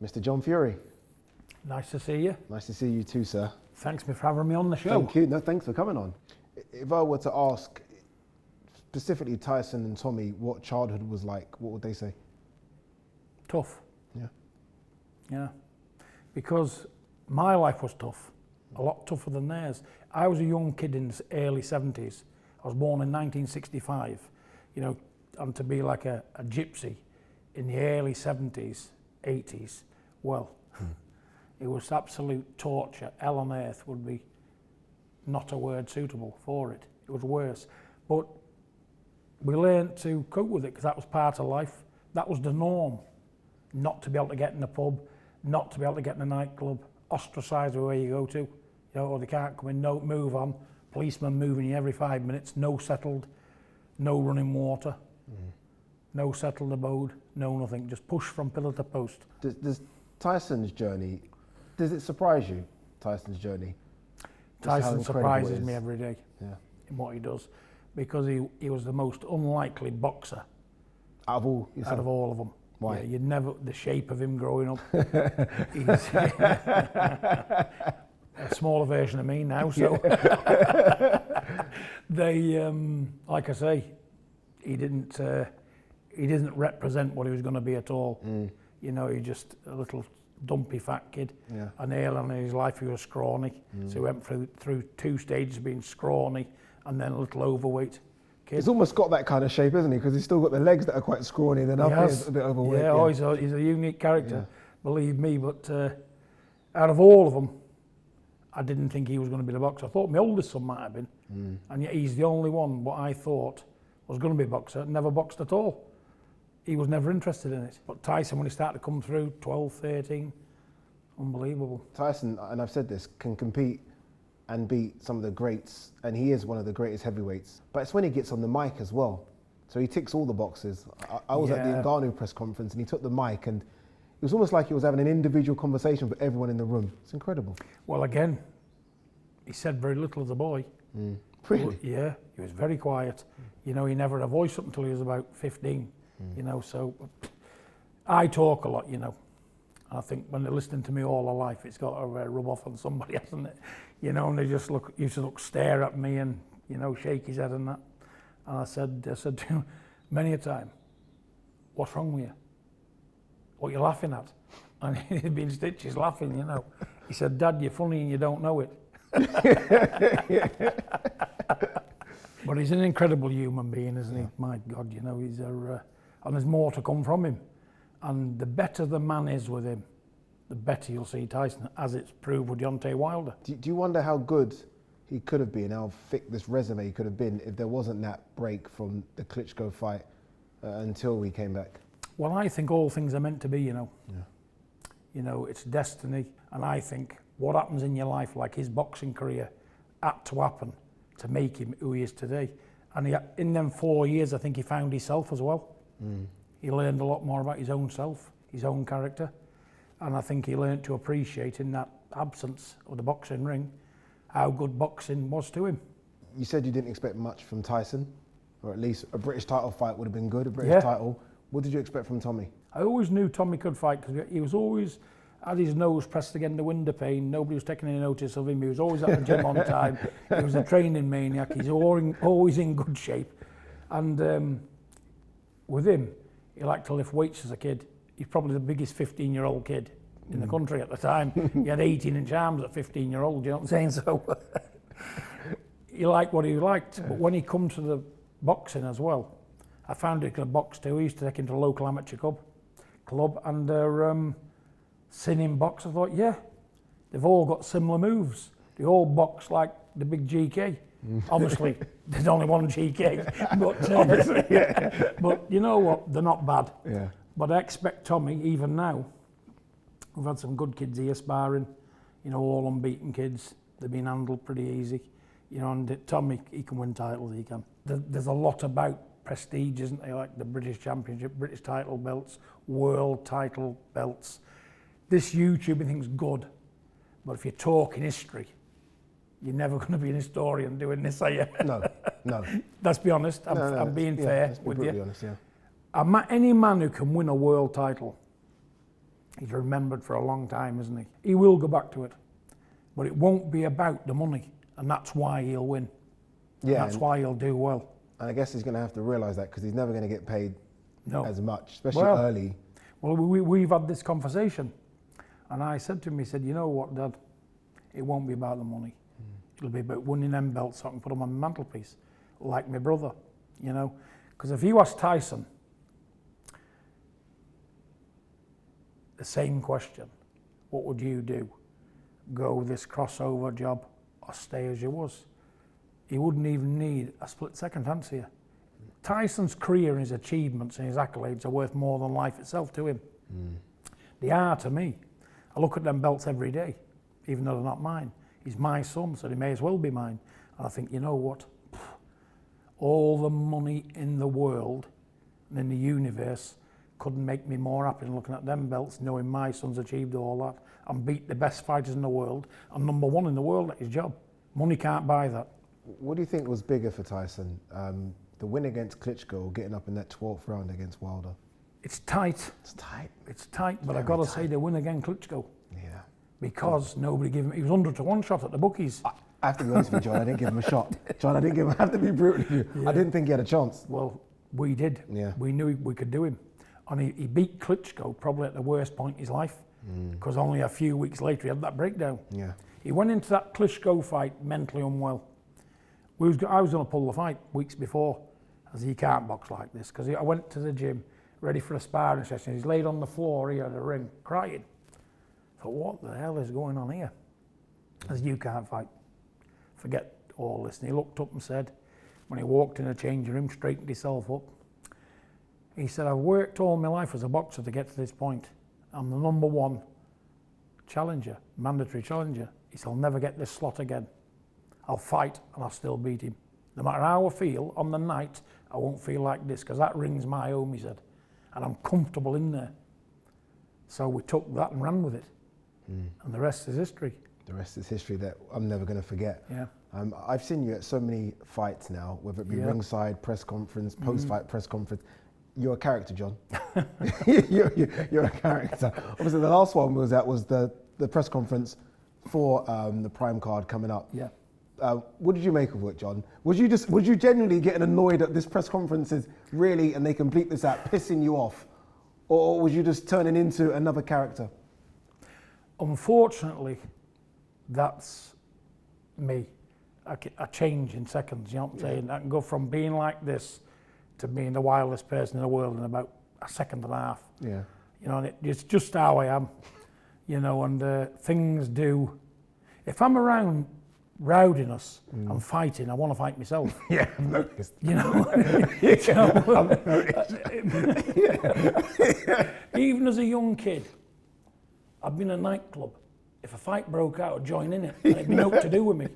Mr. John Fury. Nice to see you. Nice to see you too, sir. Thanks for having me on the show. Thank you. No, thanks for coming on. If I were to ask specifically Tyson and Tommy what childhood was like, what would they say? Tough. Yeah. Yeah. Because my life was tough, a lot tougher than theirs. I was a young kid in the early 70s. I was born in 1965, you know, and to be like a gypsy in the early 70s, 80s, well, it was absolute torture. Hell on earth would be not a word suitable for it. It was worse. But we learned to cope with it because that was part of life. That was the norm. Not to be able to get in the pub, not to be able to get in a nightclub, ostracised where you go to, you know, or they can't come in, no, move on, policemen moving you every 5 minutes, no settled, no running water, no settled abode, no nothing, just push from pillar to post. Does Tyson's journey, does it surprise you, Tyson's journey? Tyson surprises me every day in what he does, because he was the most unlikely boxer out of all of them. Why? Yeah, you'd never, the shape of him growing up. He's a smaller version of me now, so they, like I say, he didn't represent what he was going to be at all. You know, he just a little dumpy fat kid. And early on in his life he was scrawny, so he went through 2 stages of being scrawny and then a little overweight. He's almost got that kind of shape, isn't he? Because he's still got the legs that are quite scrawny, then up he's a bit overweight. Yeah, he's a unique character, believe me. But out of all of them, I didn't think he was going to be the boxer. I thought my oldest son might have been, and yet he's the only one what I thought was going to be a boxer, never boxed at all. He was never interested in it. But Tyson, when he started to come through, 12, 13, unbelievable. Tyson, and I've said this, can compete and beat some of the greats, and he is one of the greatest heavyweights. But it's when he gets on the mic as well. So he ticks all the boxes. I was at the Ngannou press conference and he took the mic and it was almost like he was having an individual conversation with everyone in the room. It's incredible. Well, again, he said very little as a boy. Really? Yeah, he was very quiet. You know, he never had a voice up until he was about 15. You know, so I talk a lot, you know. I think when they're listening to me all their life, it's got to rub off on somebody, hasn't it? You know, and they just used to stare at me and, you know, shake his head and that. And I said to him many a time, what's wrong with you? What are you laughing at? And he'd be in stitches laughing, you know. He said, Dad, you're funny and you don't know it. But he's an incredible human being, isn't he? My God, you know, he's and there's more to come from him. And the better the man is with him, the better you'll see Tyson, as it's proved with Deontay Wilder. Do you wonder how good he could have been, how thick this resume could have been if there wasn't that break from the Klitschko fight until he came back? Well, I think all things are meant to be, you know. You know, it's destiny. And I think what happens in your life, like his boxing career, had to happen to make him who he is today. And in them 4 years, I think he found himself as well. He learned a lot more about his own self, his own character. And I think he learned to appreciate in that absence of the boxing ring, how good boxing was to him. You said you didn't expect much from Tyson, or at least a British title fight would have been good, a British title. What did you expect from Tommy? I always knew Tommy could fight because he was always had his nose pressed against the window pane. Nobody was taking any notice of him. He was always at the gym on time. He was a training maniac. He's always in good shape. And with him, he liked to lift weights as a kid. He's probably the biggest 15-year-old kid in the country at the time. He had 18-inch arms at 15-year-old, you know what I'm saying? So he liked what he liked. But when he come to the boxing as well, I found he could box too. He used to take him to a local amateur club and seen him box. I thought, yeah, they've all got similar moves. They all box like the big GK. Obviously, there's only one GK, but but you know what? They're not bad. But I expect Tommy, even now, we've had some good kids here sparring, you know, all unbeaten kids. They've been handled pretty easy, you know. And Tommy, he can win titles. He can. There's a lot about prestige, isn't there? Like the British Championship, British title belts, world title belts. This YouTubing thing's good, but if you're talking history, you're never going to be an historian doing this, are you? No. Let's be honest. I'm being fair with you. Honest, Any man who can win a world title He's remembered for a long time, isn't he? He will go back to it, but it won't be about the money, and that's why he'll win. Yeah, that's why he'll do well. And I guess he's going to have to realise that, because he's never going to get paid as much, especially Well, early. Well, we've had this conversation, and I said to him, he said, you know what, Dad, it won't be about the money. It'll be about winning them belts so I can put them on the mantelpiece, like my brother, you know. Because if you ask Tyson the same question, what would you do? Go this crossover job or stay as you was? He wouldn't even need a split second to answer you. Tyson's career and his achievements and his accolades are worth more than life itself to him. They are to me. I look at them belts every day, even though they're not mine. He's my son, so they may as well be mine. And I think, you know what? All the money in the world and in the universe couldn't make me more happy than looking at them belts, knowing my son's achieved all that and beat the best fighters in the world and #1 in the world at his job. Money can't buy that. What do you think was bigger for Tyson? The win against Klitschko or getting up in that 12th round against Wilder? It's tight. It's tight. It's tight, but I've got to say the win against Klitschko. Yeah. Because nobody gave him, he was 100-1 shot at the bookies. I have to be honest with you, John, I didn't give him a shot. John, I have to be brutal with you. Yeah. I didn't think he had a chance. Well, we did. Yeah. We knew we could do him. And he beat Klitschko probably at the worst point in his life, because only a few weeks later he had that breakdown. Yeah. He went into that Klitschko fight mentally unwell. I was going to pull the fight weeks before, as he can't box like this, because I went to the gym ready for a sparring session. He's laid on the floor here at the ring, crying. I thought, what the hell is going on here? As you can't fight. Forget all this. And he looked up and said, when he walked in the changing room, straightened himself up, he said, I've worked all my life as a boxer to get to this point. I'm the #1 challenger, mandatory challenger. He said, I'll never get this slot again. I'll fight and I'll still beat him. No matter how I feel on the night, I won't feel like this, because that ring's my home, he said. And I'm comfortable in there. So we took that and ran with it. And the rest is history. The rest is history that I'm never going to forget. Yeah. I've seen you at so many fights now, whether it be ringside, press conference, post-fight press conference. You're a character, John. you're a character. Obviously, the last one was the press conference for the Prime card coming up. Yeah. What did you make of it, John? Was you genuinely getting annoyed at this press conferences really, and they complete this out, pissing you off, or was you just turning into another character? Unfortunately, that's me. I change in seconds, you know what I'm saying? I can go from being like this to being the wildest person in the world in about a second and a half. Yeah. You know, and it's just how I am, you know, and things do. If I'm around rowdiness and fighting, I want to fight myself. Yeah, I've noticed. You know? Even as a young kid, I'd been in a nightclub. If a fight broke out, I'd join in it. And it'd be nothing to do with me.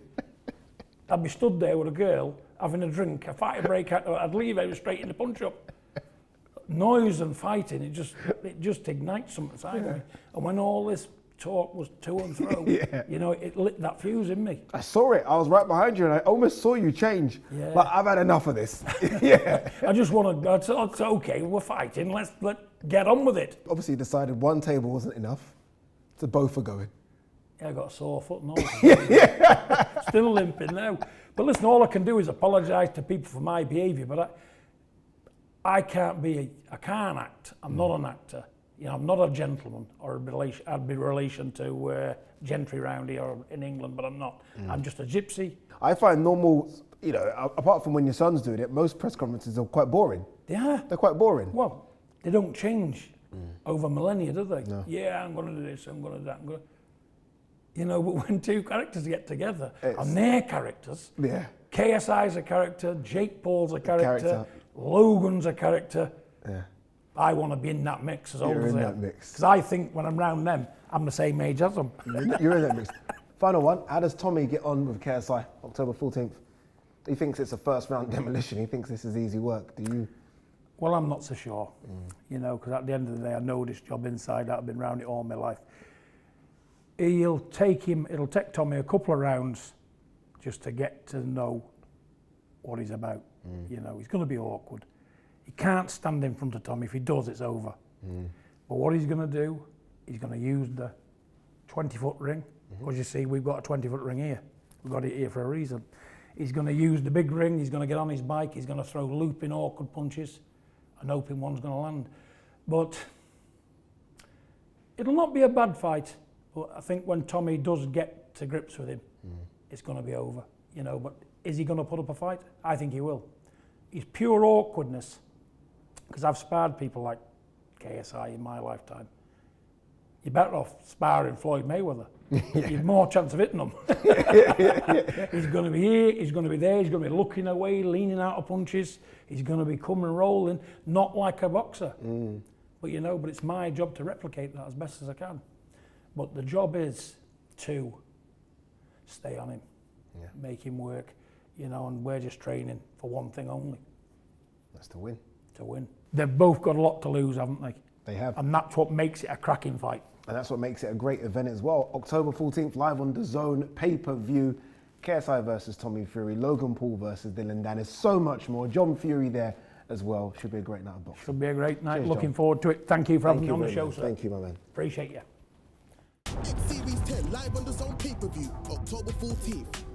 I'd be stood there with a girl, having a drink, a fight would break out, I'd leave it straight in the punch-up. Noise and fighting, it just ignites something inside me. And when all this talk was to and fro, you know, it lit that fuse in me. I saw it. I was right behind you, and I almost saw you change. Yeah. But I've had enough of this. Yeah. I just want to. It's okay. We're fighting. Let's get on with it. Obviously, you decided one table wasn't enough, so both are going. Yeah, I got a sore foot and all. Still limping now. But listen, all I can do is apologise to people for my behaviour. But I can't act. I'm not an actor. You know, I'm not a gentleman or a relation. I'd be relation to gentry round here or in England, but I'm not. I'm just a gypsy. I find normal, you know, apart from when your son's doing it, most press conferences are quite boring. Yeah. They're quite boring. Well, they don't change over millennia, do they? No. Yeah, I'm going to do this, I'm going to do that. You know, but when two characters get together, and they're characters, KSI's a character, Jake Paul's a character, Logan's a character. Yeah. I want to be in that mix as old as in they that are. mix. Because I think when I'm around them, I'm the same age as them. You're in that mix. Final one, how does Tommy get on with KSI, October 14th? He thinks it's a first round demolition. He thinks this is easy work. Do you? Well, I'm not so sure, you know, because at the end of the day, I know this job inside out. I've been around it all my life. It'll take Tommy a couple of rounds just to get to know what he's about. You know, he's going to be awkward. He can't stand in front of Tommy. If he does, it's over. But what he's going to do He's going to use the 20-foot ring. As you see, we've got a 20-foot ring here. We've got it here for a reason. He's going to use the big ring. He's going to get on his bike. He's going to throw looping, awkward punches and hoping one's going to land. But it'll not be a bad fight. But I think when Tommy does get to grips with him, it's going to be over. You know, but is he going to put up a fight? I think he will. He's pure awkwardness. Because I've sparred people like KSI in my lifetime. You're better off sparring Floyd Mayweather. You've more chance of hitting him. He's going to be here, he's going to be there, he's going to be looking away, leaning out of punches. He's going to be coming rolling, not like a boxer. But you know, but it's my job to replicate that as best as I can. But the job is to stay on him, make him work, you know, and we're just training for one thing only. That's to win. To win. They've both got a lot to lose, haven't they? They have. And that's what makes it a cracking fight. And that's what makes it a great event as well. October 14th, live on DAZN pay-per-view. KSI versus Tommy Fury, Logan Paul versus Dylan Dennis, so much more. John Fury there as well. Should be a great night of boxing. Should be a great night. Cheers, Looking John. forward to it. Thank you for having me on the show, sir. Thank you, my man. Appreciate you. Series 10 live on DAZN pay-per-view, October 14th.